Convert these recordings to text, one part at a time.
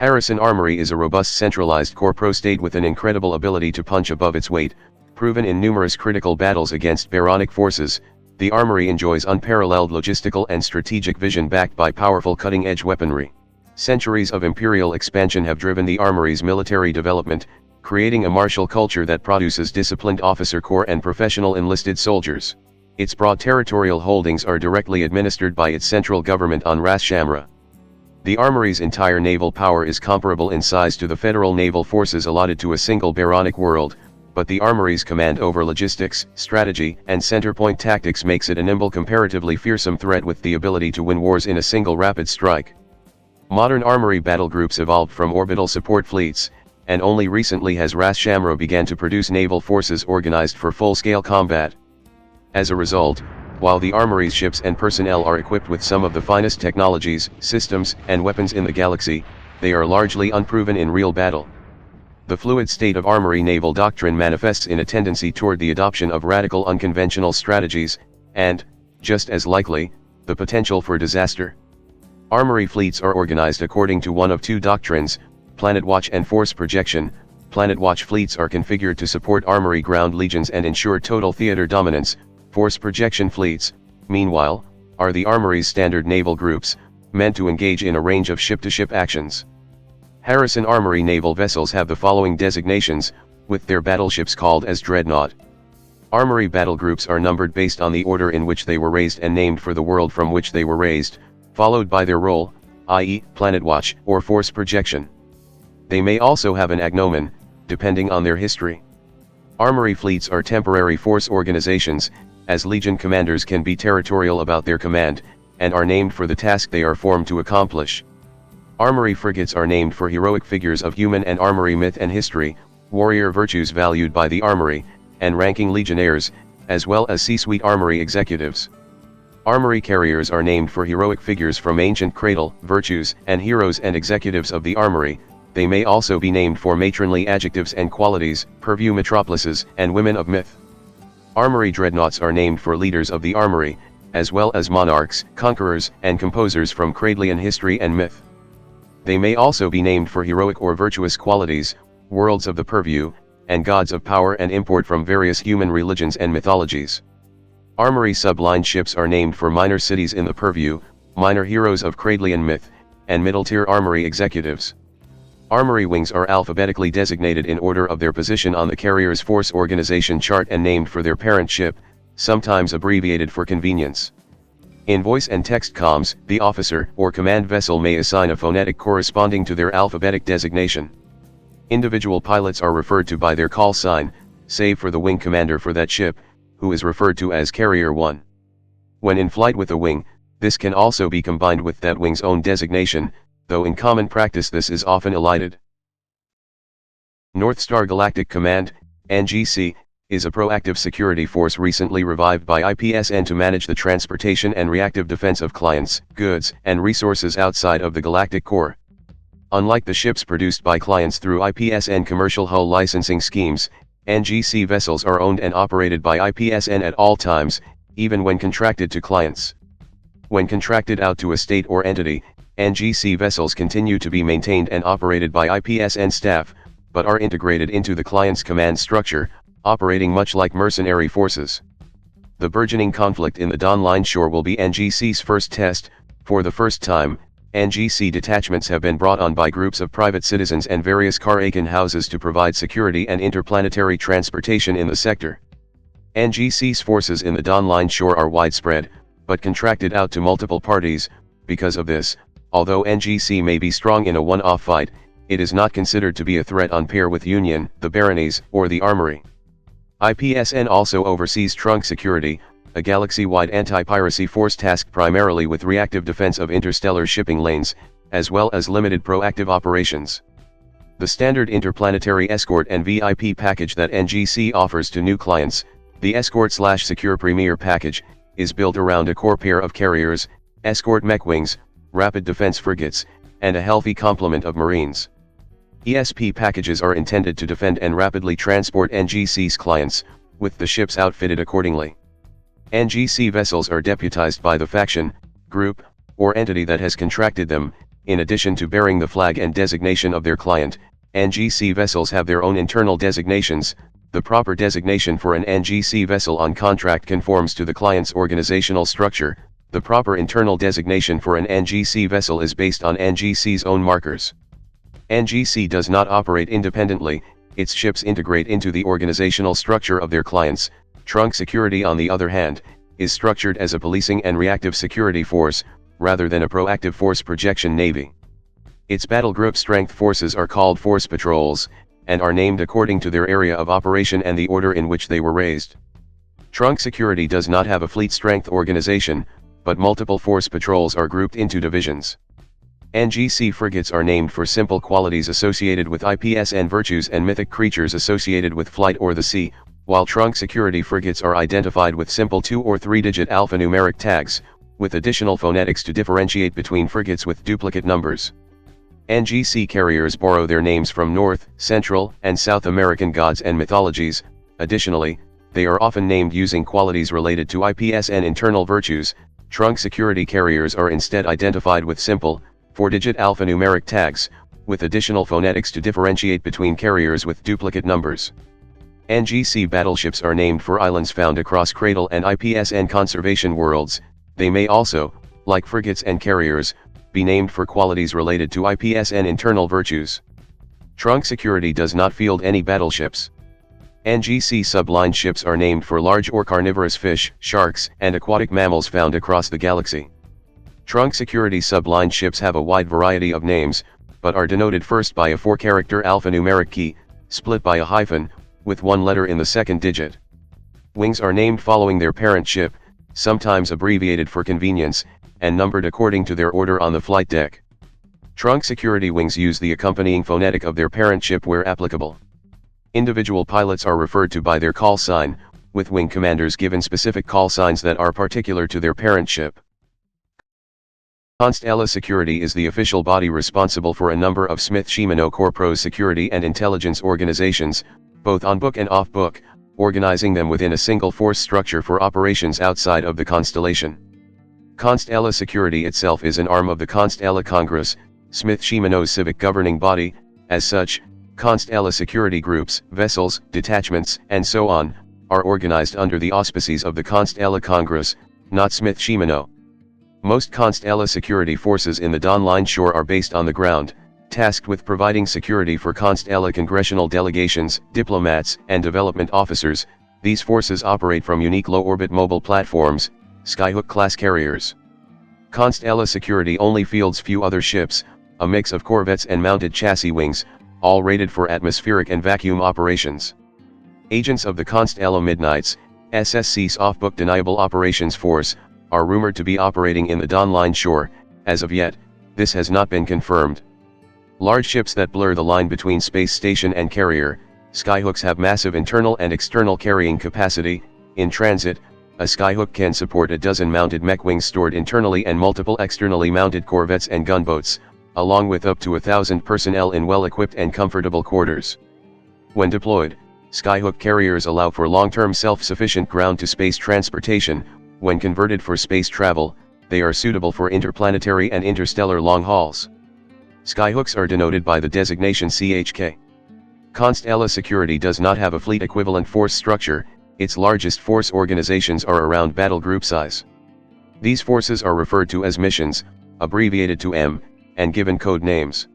Harrison Armory is a robust centralized Corpro state with an incredible ability to punch above its weight, proven in numerous critical battles against Baronic forces. The Armory enjoys unparalleled logistical and strategic vision backed by powerful cutting-edge weaponry. Centuries of imperial expansion have driven the Armory's military development, creating a martial culture that produces disciplined officer corps and professional enlisted soldiers. Its broad territorial holdings are directly administered by its central government on Ras Shamra. The Armory's entire naval power is comparable in size to the federal naval forces allotted to a single Baronic world, but the Armory's command over logistics, strategy, and centerpoint tactics makes it a nimble, comparatively fearsome threat with the ability to win wars in a single rapid strike. Modern Armory battlegroups evolved from orbital support fleets, and only recently has Ras Shamra began to produce naval forces organized for full-scale combat. As a result, while the Armory's ships and personnel are equipped with some of the finest technologies, systems, and weapons in the galaxy, they are largely unproven in real battle. The fluid state of Armory naval doctrine manifests in a tendency toward the adoption of radical unconventional strategies, and, just as likely, the potential for disaster. Armory fleets are organized according to one of two doctrines, Planet Watch and Force Projection. Planet Watch fleets are configured to support Armory ground legions and ensure total theater dominance. Force Projection fleets, meanwhile, are the Armory's standard naval groups, meant to engage in a range of ship-to-ship actions. Harrison Armory naval vessels have the following designations, with their battleships called as Dreadnought. Armory battlegroups are numbered based on the order in which they were raised and named for the world from which they were raised, followed by their role, i.e., Planet Watch or Force Projection. They may also have an agnomen, depending on their history. Armory fleets are temporary force organizations, as Legion commanders can be territorial about their command, and are named for the task they are formed to accomplish. Armory frigates are named for heroic figures of human and Armory myth and history, warrior virtues valued by the Armory, and ranking legionnaires, as well as C-suite Armory executives. Armory carriers are named for heroic figures from ancient cradle, virtues, and heroes and executives of the Armory. They may also be named for matronly adjectives and qualities, purview metropolises, and women of myth. Armory dreadnoughts are named for leaders of the Armory, as well as monarchs, conquerors, and composers from Cradlian history and myth. They may also be named for heroic or virtuous qualities, worlds of the purview, and gods of power and import from various human religions and mythologies. Armory subline ships are named for minor cities in the purview, minor heroes of Cradlian myth, and middle-tier Armory executives. Armory wings are alphabetically designated in order of their position on the carrier's force organization chart and named for their parent ship, sometimes abbreviated for convenience. In voice and text comms, the officer or command vessel may assign a phonetic corresponding to their alphabetic designation. Individual pilots are referred to by their call sign, save for the wing commander for that ship, who is referred to as Carrier 1. When in flight with a wing, this can also be combined with that wing's own designation, though in common practice this is often elided. Northstar Galactic Command, NGC, is a proactive security force recently revived by IPSN to manage the transportation and reactive defense of clients, goods, and resources outside of the Galactic Core. Unlike the ships produced by clients through IPSN commercial hull licensing schemes, NGC vessels are owned and operated by IPSN at all times, even when contracted to clients. When contracted out to a state or entity, NGC vessels continue to be maintained and operated by IPSN staff, but are integrated into the client's command structure, operating much like mercenary forces. The burgeoning conflict in the Dawn Line shore will be NGC's first test. For the first time, NGC detachments have been brought on by groups of private citizens and various Karakan houses to provide security and interplanetary transportation in the sector. NGC's forces in the Dawn Line shore are widespread, but contracted out to multiple parties. Because of this, although NGC may be strong in a one-off fight, it is not considered to be a threat on par with Union, the Baronies, or the Armory. IPSN also oversees Trunk Security, a galaxy-wide anti-piracy force tasked primarily with reactive defense of interstellar shipping lanes, as well as limited proactive operations. The standard interplanetary escort and VIP package that NGC offers to new clients, the Escort/Secure Premier package, is built around a core pair of carriers, escort mech wings, rapid defense frigates, and a healthy complement of Marines. ESP packages are intended to defend and rapidly transport NGC's clients, with the ships outfitted accordingly. NGC vessels are deputized by the faction, group, or entity that has contracted them, in addition to bearing the flag and designation of their client, NGC vessels have their own internal designations. The proper designation for an NGC vessel on contract conforms to the client's organizational structure. The proper internal designation for an NGC vessel is based on NGC's own markers. NGC does not operate independently, its ships integrate into the organizational structure of their clients. Trunk Security, on the other hand, is structured as a policing and reactive security force, rather than a proactive force projection navy. Its battlegroup strength forces are called force patrols, and are named according to their area of operation and the order in which they were raised. Trunk Security does not have a fleet strength organization, but multiple force patrols are grouped into divisions. NGC frigates are named for simple qualities associated with IPSN virtues and mythic creatures associated with flight or the sea, while Trunk Security frigates are identified with simple 2- or 3-digit alphanumeric tags, with additional phonetics to differentiate between frigates with duplicate numbers. NGC carriers borrow their names from North, Central, and South American gods and mythologies. Additionally, they are often named using qualities related to IPSN internal virtues. Trunk Security carriers are instead identified with simple, 4-digit alphanumeric tags, with additional phonetics to differentiate between carriers with duplicate numbers. NGC battleships are named for islands found across Cradle and IPSN conservation worlds. They may also, like frigates and carriers, be named for qualities related to IPSN internal virtues. Trunk Security does not field any battleships. NGC subline ships are named for large or carnivorous fish, sharks, and aquatic mammals found across the galaxy. Trunk Security subline ships have a wide variety of names, but are denoted first by a 4-character alphanumeric key, split by a hyphen, with one letter in the second digit. Wings are named following their parent ship, sometimes abbreviated for convenience, and numbered according to their order on the flight deck. Trunk Security wings use the accompanying phonetic of their parent ship where applicable. Individual pilots are referred to by their call sign, with wing commanders given specific call signs that are particular to their parent ship. Constella Security is the official body responsible for a number of Smith-Shimano Corpro security and intelligence organizations, both on-book and off-book, organizing them within a single force structure for operations outside of the constellation. Constella Security itself is an arm of the Constella Congress, Smith-Shimano's civic governing body. As such, Constella security groups, vessels, detachments, and so on, are organized under the auspices of the Constella Congress, not Smith-Shimano. Most Constella security forces in the Dawn Line shore are based on the ground, tasked with providing security for Constella congressional delegations, diplomats, and development officers. These forces operate from unique low-orbit mobile platforms, Skyhook-class carriers. Constella Security only fields few other ships, a mix of corvettes and mounted chassis wings, all rated for atmospheric and vacuum operations. Agents of the Constella Midnights, SSC's off-book deniable operations force, are rumored to be operating in the Dawn Line shore. As of yet, this has not been confirmed. Large ships that blur the line between space station and carrier, Skyhooks have massive internal and external carrying capacity. In transit, a Skyhook can support a dozen mounted mech wings stored internally and multiple externally mounted corvettes and gunboats, along with up to 1,000 personnel in well-equipped and comfortable quarters. When deployed, Skyhook carriers allow for long-term self-sufficient ground-to-space transportation. When converted for space travel, they are suitable for interplanetary and interstellar long hauls. Skyhooks are denoted by the designation CHK. Constella Security does not have a fleet-equivalent force structure. Its largest force organizations are around battlegroup size. These forces are referred to as missions, abbreviated to M, and given code names.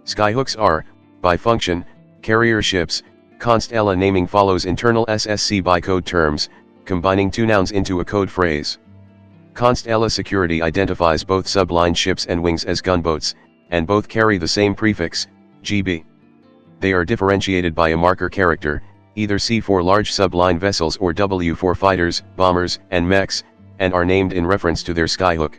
Skyhooks are, by function, carrier ships. Constella naming follows internal SSC by code terms, combining two nouns into a code phrase. Constella Security identifies both subline ships and wings as gunboats, and both carry the same prefix, GB. They are differentiated by a marker character, either C for large subline vessels or W for fighters, bombers, and mechs, and are named in reference to their skyhook.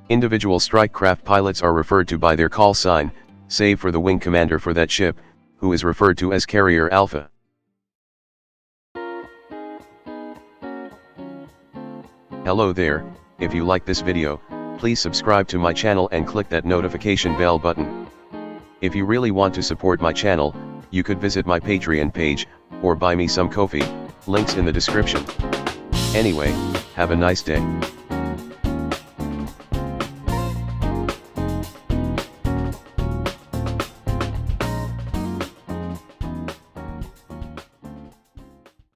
Individual strike craft pilots are referred to by their call sign, save for the wing commander for that ship, who is referred to as Carrier Alpha. Hello there, if you like this video, please subscribe to my channel and click that notification bell button. If you really want to support my channel, you could visit my Patreon page, or buy me some coffee, links in the description. Anyway, have a nice day.